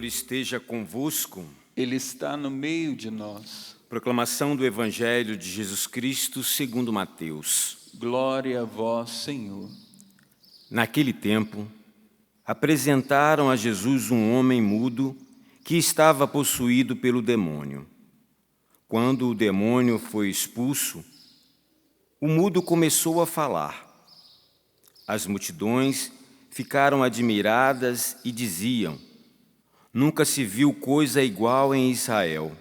Senhor esteja convosco. Ele está no meio de nós. Proclamação do Evangelho de Jesus Cristo segundo Mateus. Glória a vós, Senhor. Naquele tempo, apresentaram a Jesus um homem mudo que estava possuído pelo demônio. Quando o demônio foi expulso, o mudo começou a falar. As multidões ficaram admiradas e diziam: nunca se viu coisa igual em Israel.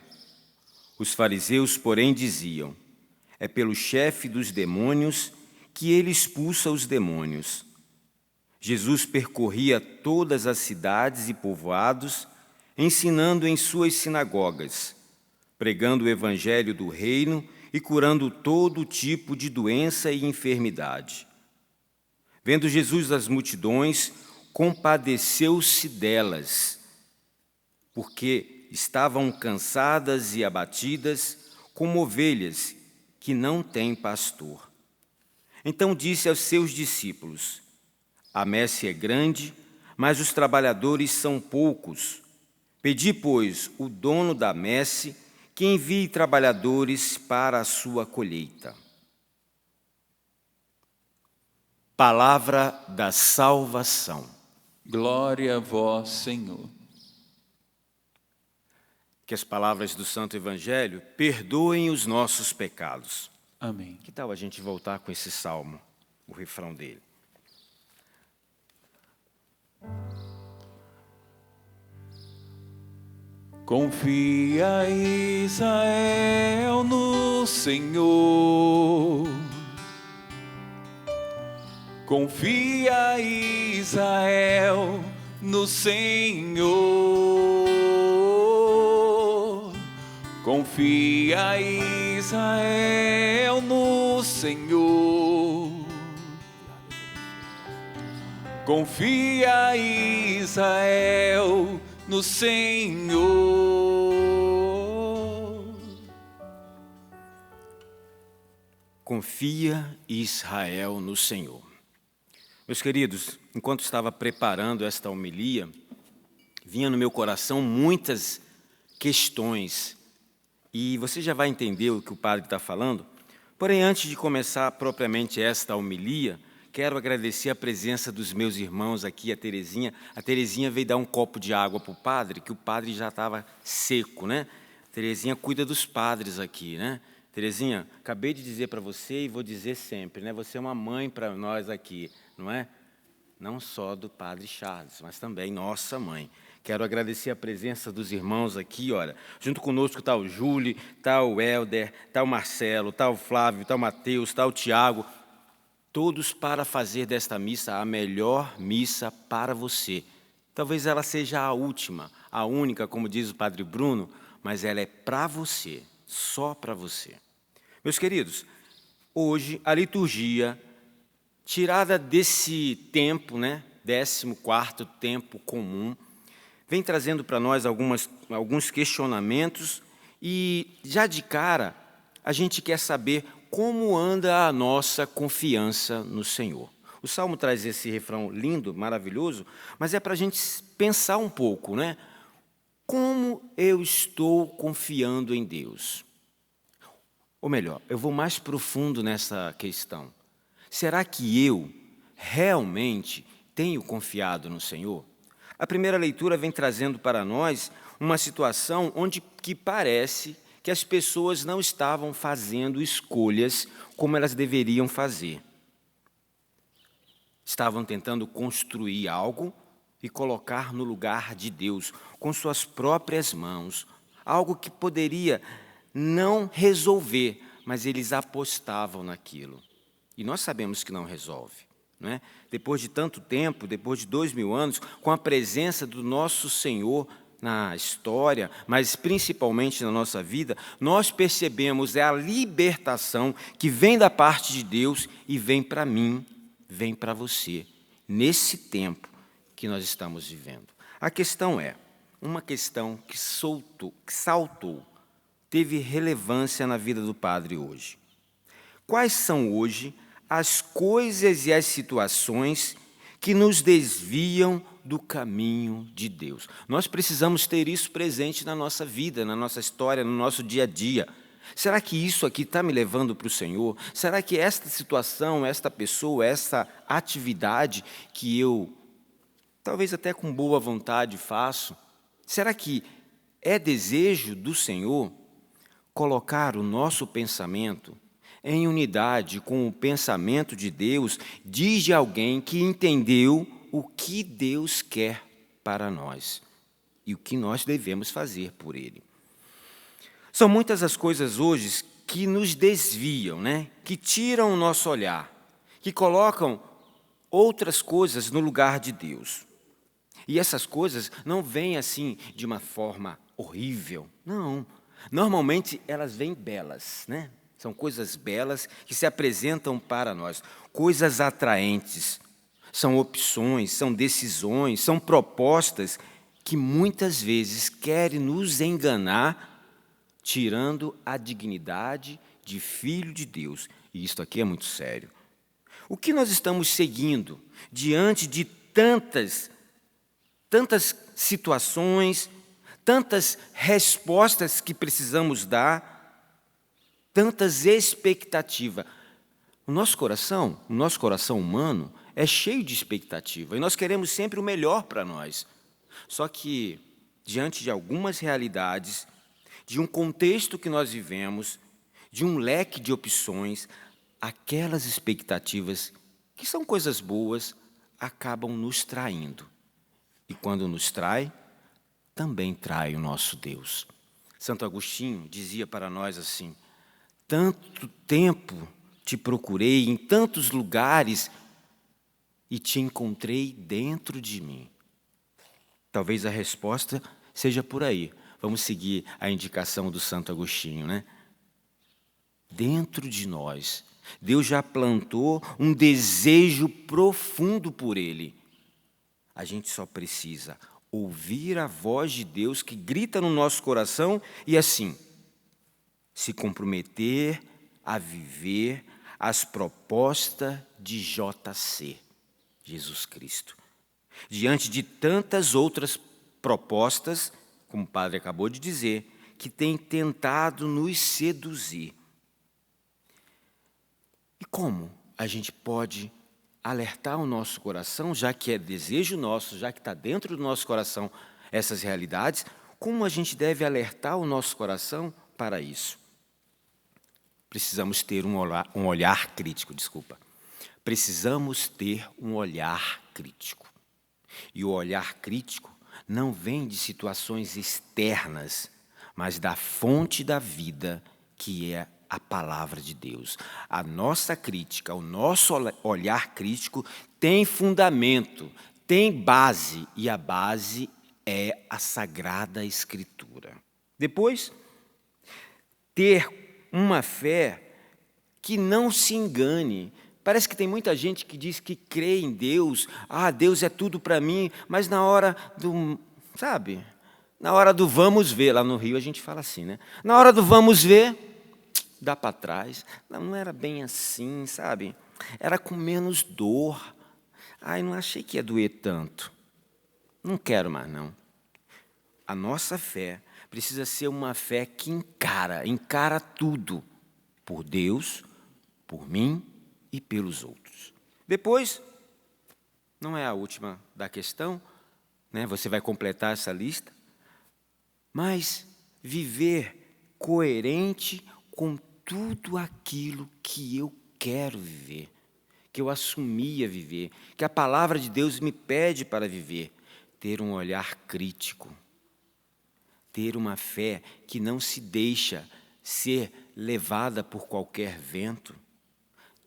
Os fariseus, porém, diziam: é pelo chefe dos demônios que ele expulsa os demônios. Jesus percorria todas as cidades e povoados, ensinando em suas sinagogas, pregando o evangelho do reino e curando todo tipo de doença e enfermidade. Vendo Jesus as multidões, compadeceu-se delas, porque estavam cansadas e abatidas, como ovelhas que não têm pastor. Então disse aos seus discípulos: a messe é grande, mas os trabalhadores são poucos. Pedi, pois, o dono da messe que envie trabalhadores para a sua colheita. Palavra da salvação. Glória a vós, Senhor. Que as palavras do Santo Evangelho perdoem os nossos pecados. Amém. Que tal a gente voltar com esse salmo, o refrão dele? Confia, Israel, no Senhor. Confia, Israel, no Senhor. Confia, Israel, no Senhor. Confia, Israel, no Senhor. Confia, Israel, no Senhor. Meus queridos, enquanto estava preparando esta homilia, vinha no meu coração muitas questões, e você já vai entender o que o padre está falando. Porém, antes de começar propriamente esta homilia, quero agradecer a presença dos meus irmãos aqui, a Terezinha. A Terezinha veio dar um copo de água para o padre, que o padre já estava seco, né? A Terezinha cuida dos padres aqui, né? Terezinha, acabei de dizer para você e vou dizer sempre, né? Você é uma mãe para nós aqui, não é? Não só do padre Charles, mas também nossa mãe. Quero agradecer a presença dos irmãos aqui, olha. Junto conosco está o Júlio, está o Helder, está o Marcelo, está o Flávio, está o Mateus, está o Tiago. Todos para fazer desta missa a melhor missa para você. Talvez ela seja a última, a única, como diz o Padre Bruno, mas ela é para você, só para você. Meus queridos, hoje a liturgia, tirada desse tempo, né, 14º tempo comum, vem trazendo para nós alguns questionamentos e, já de cara, a gente quer saber como anda a nossa confiança no Senhor. O Salmo traz esse refrão lindo, maravilhoso, mas é para a gente pensar um pouco, né? Como eu estou confiando em Deus? Ou melhor, eu vou mais profundo nessa questão. Será que eu realmente tenho confiado no Senhor? A primeira leitura vem trazendo para nós uma situação onde que parece que as pessoas não estavam fazendo escolhas como elas deveriam fazer. Estavam tentando construir algo e colocar no lugar de Deus, com suas próprias mãos, algo que poderia não resolver, mas eles apostavam naquilo. E nós sabemos que não resolve, não é? Depois de tanto tempo, depois de 2000 anos, com a presença do nosso Senhor na história, mas principalmente na nossa vida, nós percebemos a libertação que vem da parte de Deus e vem para mim, vem para você, nesse tempo que nós estamos vivendo. A questão é, uma questão que saltou, teve relevância na vida do padre hoje. Quais são hoje as coisas e as situações que nos desviam do caminho de Deus. Nós precisamos ter isso presente na nossa vida, na nossa história, no nosso dia a dia. Será que isso aqui está me levando para o Senhor? Será que esta situação, esta pessoa, essa atividade que eu, talvez até com boa vontade, faço, será que é desejo do Senhor colocar o nosso pensamento em unidade com o pensamento de Deus, diz de alguém que entendeu o que Deus quer para nós e o que nós devemos fazer por Ele? São muitas as coisas hoje que nos desviam, que tiram o nosso olhar, que colocam outras coisas no lugar de Deus. E essas coisas não vêm assim de uma forma horrível, não. Normalmente elas vêm belas, São coisas belas que se apresentam para nós, coisas atraentes. São opções, são decisões, são propostas que muitas vezes querem nos enganar, tirando a dignidade de filho de Deus. E isto aqui é muito sério. O que nós estamos seguindo diante de tantas situações, tantas respostas que precisamos dar, tantas expectativas? O nosso coração humano é cheio de expectativa e nós queremos sempre o melhor para nós. Só que, diante de algumas realidades, de um contexto que nós vivemos, de um leque de opções, aquelas expectativas, que são coisas boas, acabam nos traindo. E quando nos trai, também trai o nosso Deus. Santo Agostinho dizia para nós assim: tanto tempo te procurei em tantos lugares e te encontrei dentro de mim. Talvez a resposta seja por aí. Vamos seguir a indicação do Santo Agostinho, Dentro de nós, Deus já plantou um desejo profundo por Ele. A gente só precisa ouvir a voz de Deus que grita no nosso coração e, assim, se comprometer a viver as propostas de JC, Jesus Cristo. Diante de tantas outras propostas, como o padre acabou de dizer, que tem tentado nos seduzir. E como a gente pode alertar o nosso coração, já que é desejo nosso, já que está dentro do nosso coração essas realidades, como a gente deve alertar o nosso coração para isso? Precisamos ter um olhar crítico, Precisamos ter um olhar crítico. E o olhar crítico não vem de situações externas, mas da fonte da vida, que é a palavra de Deus. A nossa crítica, o nosso olhar crítico tem fundamento, tem base, e a base é a Sagrada Escritura. Depois, ter uma fé que não se engane. Parece que tem muita gente que diz que crê em Deus, Deus é tudo para mim, mas na hora do, na hora do vamos ver, lá no Rio a gente fala assim, Na hora do vamos ver, dá para trás. Não era bem assim, Era com menos dor. Não achei que ia doer tanto. Não quero mais, não. A nossa fé precisa ser uma fé que encara tudo, por Deus, por mim e pelos outros. Depois, não é a última da questão, Você vai completar essa lista, mas viver coerente com tudo aquilo que eu quero viver, que eu assumi a viver, que a palavra de Deus me pede para viver. Ter um olhar crítico, ter uma fé que não se deixa ser levada por qualquer vento,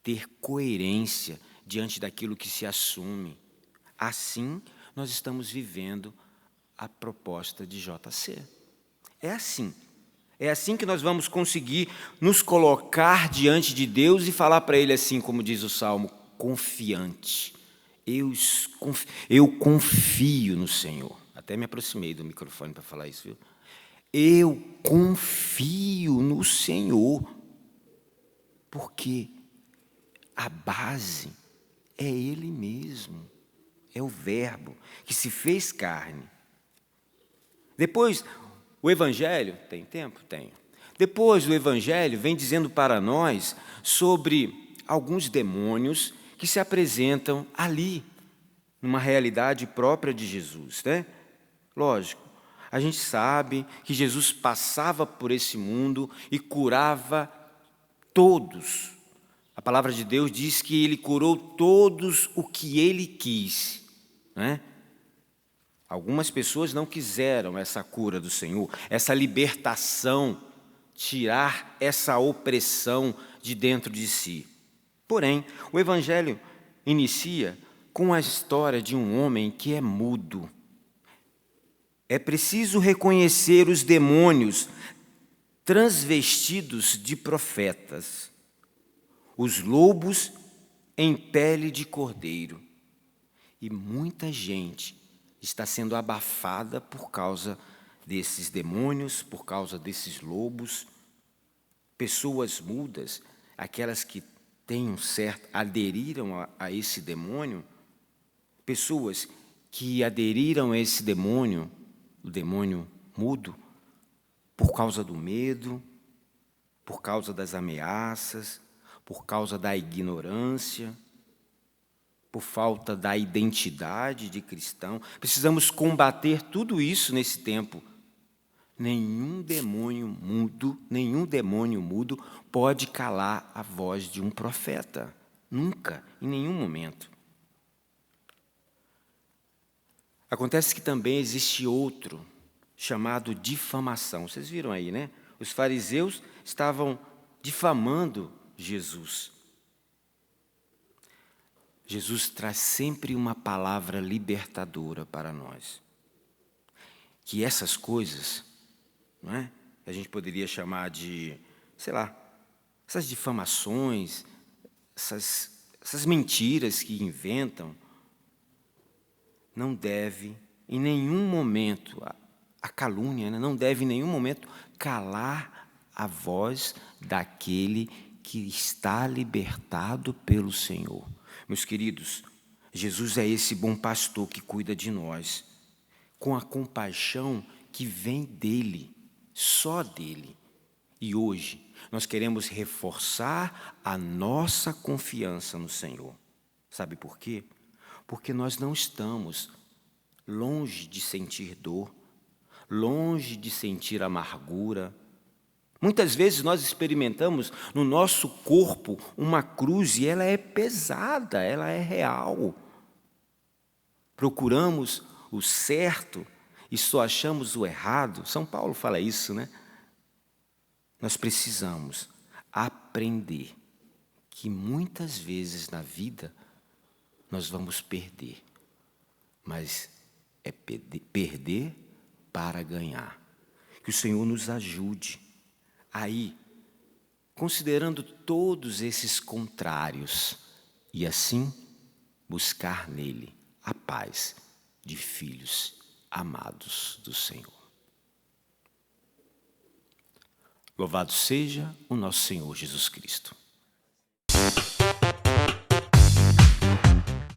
ter coerência diante daquilo que se assume. Assim, nós estamos vivendo a proposta de JC. É assim. É assim que nós vamos conseguir nos colocar diante de Deus e falar para Ele assim, como diz o Salmo, confiante. Eu confio no Senhor. Até me aproximei do microfone para falar isso, viu? Eu confio no Senhor, porque a base é Ele mesmo. é o Verbo que se fez carne. Depois, o Evangelho, tem tempo? Tem. Depois, o Evangelho vem dizendo para nós sobre alguns demônios que se apresentam ali, numa realidade própria de Jesus, né? Lógico, a gente sabe que Jesus passava por esse mundo e curava todos. A palavra de Deus diz que ele curou todos o que ele quis, né? Algumas pessoas não quiseram essa cura do Senhor, essa libertação, tirar essa opressão de dentro de si. Porém, o Evangelho inicia com a história de um homem que é mudo. É preciso reconhecer os demônios transvestidos de profetas, os lobos em pele de cordeiro. E muita gente está sendo abafada por causa desses demônios, por causa desses lobos. Pessoas mudas, aquelas que aderiram a esse demônio, pessoas que aderiram a esse demônio, o demônio mudo, por causa do medo, por causa das ameaças, por causa da ignorância, por falta da identidade de cristão. Precisamos combater tudo isso nesse tempo. Nenhum demônio mudo pode calar a voz de um profeta. Nunca, em nenhum momento. Acontece que também existe outro, chamado difamação. Vocês viram aí, né? Os fariseus estavam difamando Jesus. Jesus traz sempre uma palavra libertadora para nós. Que essas coisas, não é? A gente poderia chamar de, essas difamações, essas mentiras que inventam, não deve em nenhum momento, a calúnia, né, não deve em nenhum momento calar a voz daquele que está libertado pelo Senhor. Meus queridos, Jesus é esse bom pastor que cuida de nós, com a compaixão que vem dele, só dele. E hoje nós queremos reforçar a nossa confiança no Senhor. Sabe por quê? Porque nós não estamos longe de sentir dor, longe de sentir amargura. Muitas vezes nós experimentamos no nosso corpo uma cruz e ela é pesada, ela é real. Procuramos o certo e só achamos o errado. São Paulo fala isso, né? Nós precisamos aprender que muitas vezes na vida nós vamos perder, mas é perder para ganhar. Que o Senhor nos ajude aí, considerando todos esses contrários, e assim buscar nele a paz de filhos amados do Senhor. Louvado seja o nosso Senhor Jesus Cristo.